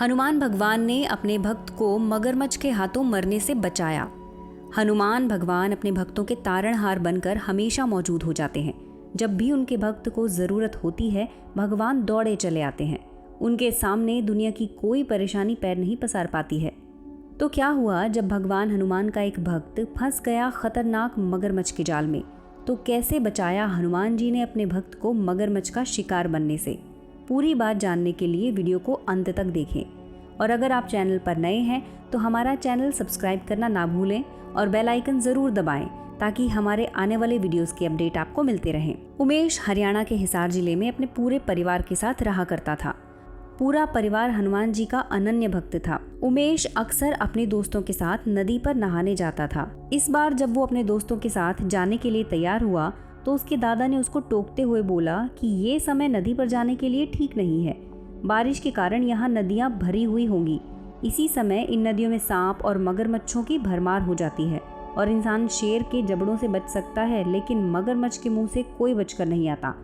हनुमान भगवान ने अपने भक्त को मगरमच्छ के हाथों मरने से बचाया। हनुमान भगवान अपने भक्तों के तारणहार बनकर हमेशा मौजूद हो जाते हैं। जब भी उनके भक्त को जरूरत होती है, भगवान दौड़े चले आते हैं। उनके सामने दुनिया की कोई परेशानी पैर नहीं पसार पाती है। तो क्या हुआ जब भगवान हनुमान का एक भक्त फंस गया खतरनाक मगरमच्छ के जाल में? तो कैसे बचाया हनुमान जी ने अपने भक्त को मगरमच्छ का शिकार बनने से? पूरी बात जानने के लिए वीडियो को अंत तक देखें। और अगर आप चैनल पर नए हैं तो हमारा चैनल सब्सक्राइब करना ना भूलें और बेल आइकन जरूर दबाएं ताकि हमारे आने वाले वीडियोस की अपडेट आपको मिलते रहें। उमेश हरियाणा के हिसार जिले में अपने पूरे परिवार के साथ रहा करता था। पूरा परिवार हनुमान जी का अनन्य भक्त था। उमेश अक्सर अपने दोस्तों के साथ नदी पर नहाने जाता था। इस बार जब वो अपने दोस्तों के साथ जाने के लिए तैयार हुआ तो उसके दादा ने उसको टोकते हुए बोला कि ये समय नदी पर जाने के लिए ठीक नहीं है। बारिश के कारण यहाँ नदियाँ भरी हुई होंगी। इसी समय इन नदियों में सांप और मगरमच्छों की भरमार हो जाती है और इंसान शेर के जबड़ों से बच सकता है, लेकिन मगरमच्छ के मुंह से कोई बचकर नहीं आता।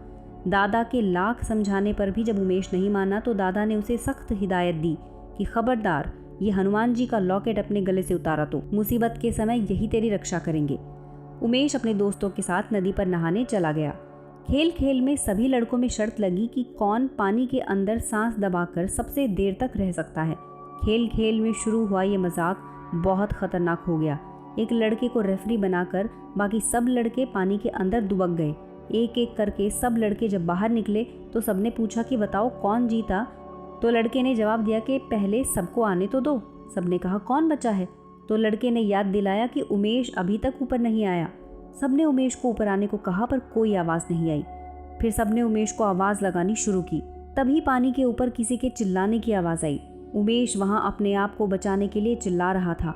दादा के लाख समझाने पर भी जब उमेश नहीं माना तो दादा ने उसे सख्त हिदायत दी कि खबरदार, ये हनुमान जी का लॉकेट अपने गले से उतारा तो मुसीबत के समय यही तेरी रक्षा करेंगे। उमेश अपने दोस्तों के साथ नदी पर नहाने चला गया। खेल खेल में सभी लड़कों में शर्त लगी कि कौन पानी के अंदर सांस दबाकर सबसे देर तक रह सकता है। खेल खेल में शुरू हुआ ये मजाक बहुत खतरनाक हो गया। एक लड़के को रेफरी बनाकर बाकी सब लड़के पानी के अंदर दुबक गए। एक एक करके सब लड़के जब बाहर निकले तो सबने पूछा कि बताओ कौन जीता। तो लड़के ने जवाब दिया कि पहले सबको आने तो दो। सबने कहा कौन बचा है? तो लड़के ने याद दिलाया कि उमेश अभी तक ऊपर नहीं आया। सबने उमेश को ऊपर आने को कहा पर कोई आवाज़ नहीं आई। फिर सबने उमेश को आवाज़ लगानी शुरू की। तभी पानी के ऊपर किसी के चिल्लाने की आवाज़ आई। उमेश वहाँ अपने आप को बचाने के लिए चिल्ला रहा था।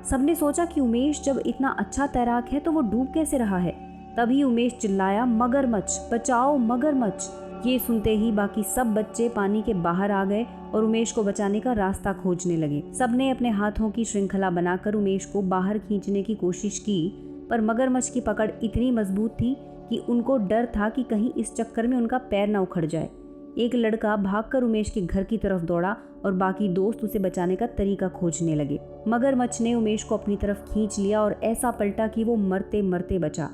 सबने सोचा कि उमेश जब इतना अच्छा तैराक है तो वो डूब कैसे रहा है। तभी उमेश चिल्लाया, मगरमच्छ बचाओ मगरमच्छ। ये सुनते ही बाकी सब बच्चे पानी के बाहर आ गए और उमेश को बचाने का रास्ता खोजने लगे। सबने अपने हाथों की श्रृंखला बनाकर उमेश को बाहर खींचने की कोशिश की, पर मगरमच्छ की पकड़ इतनी मजबूत थी कि उनको डर था कि कहीं इस चक्कर में उनका पैर न उखड़ जाए। एक लड़का भागकर उमेश के घर की तरफ दौड़ा और बाकी दोस्त उसे बचाने का तरीका खोजने लगे। मगरमच्छ ने उमेश को अपनी तरफ खींच लिया और ऐसा पलटा कि वो मरते मरते बचा।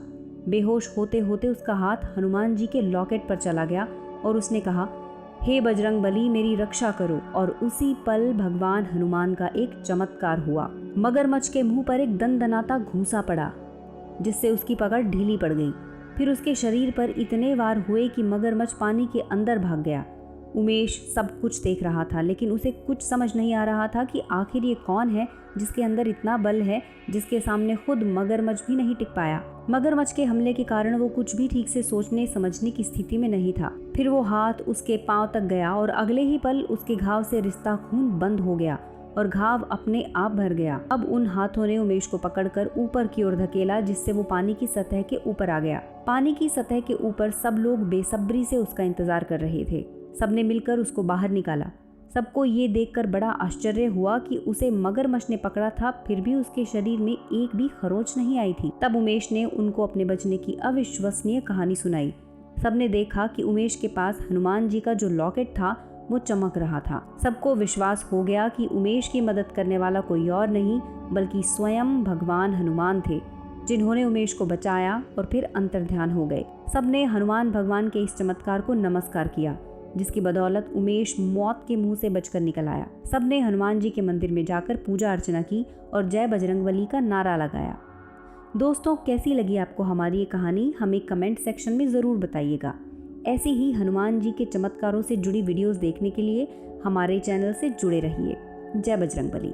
बेहोश होते होते उसका हाथ हनुमान जी के लॉकेट पर चला गया और उसने कहा, हे बजरंग बली मेरी रक्षा करो। और उसी पल भगवान हनुमान का एक चमत्कार हुआ। मगरमच्छ के मुंह पर एक दंदनाता घूंसा पड़ा जिससे उसकी पकड़ ढीली पड़ गई। फिर उसके शरीर पर इतने वार हुए कि मगरमच्छ पानी के अंदर भाग गया। उमेश सब कुछ देख रहा था, लेकिन उसे कुछ समझ नहीं आ रहा था कि आखिर ये कौन है जिसके अंदर इतना बल है, जिसके सामने खुद मगरमच्छ भी नहीं टिक पाया। मगरमच्छ के हमले के कारण वो कुछ भी ठीक से सोचने समझने की स्थिति में नहीं था। फिर वो हाथ उसके पांव तक गया और अगले ही पल उसके घाव से रिश्ता खून बंद हो गया और घाव अपने आप भर गया। अब उन हाथों ने उमेश को पकड़कर ऊपर की ओर धकेला, जिससे वो पानी की सतह के ऊपर आ गया। पानी की सतह के ऊपर सब लोग बेसब्री से उसका इंतजार कर रहे थे। सबने मिलकर उसको बाहर निकाला। सबको ये देखकर बड़ा आश्चर्य हुआ कि उसे मगरमच्छ ने पकड़ा था, फिर भी उसके शरीर में एक भी खरोंच नहीं आई थी। तब उमेश ने उनको अपने बचने की अविश्वसनीय कहानी सुनाई। सबने देखा कि उमेश के पास हनुमान जी का जो लॉकेट था वो चमक रहा था। सबको विश्वास हो गया कि उमेश की मदद करने वाला कोई और नहीं बल्कि स्वयं भगवान हनुमान थे, जिन्होंने उमेश को बचाया और फिर अंतर्ध्यान हो गए। सबने हनुमान भगवान के इस चमत्कार को नमस्कार किया, जिसकी बदौलत उमेश मौत के मुंह से बचकर निकल आया। सबने हनुमान जी के मंदिर में जाकर पूजा अर्चना की और जय बजरंगबली का नारा लगाया। दोस्तों, कैसी लगी आपको हमारी ये कहानी? हमें कमेंट सेक्शन में ज़रूर बताइएगा। ऐसे ही हनुमान जी के चमत्कारों से जुड़ी वीडियोस देखने के लिए हमारे चैनल से जुड़े रहिए। जय बजरंगबली।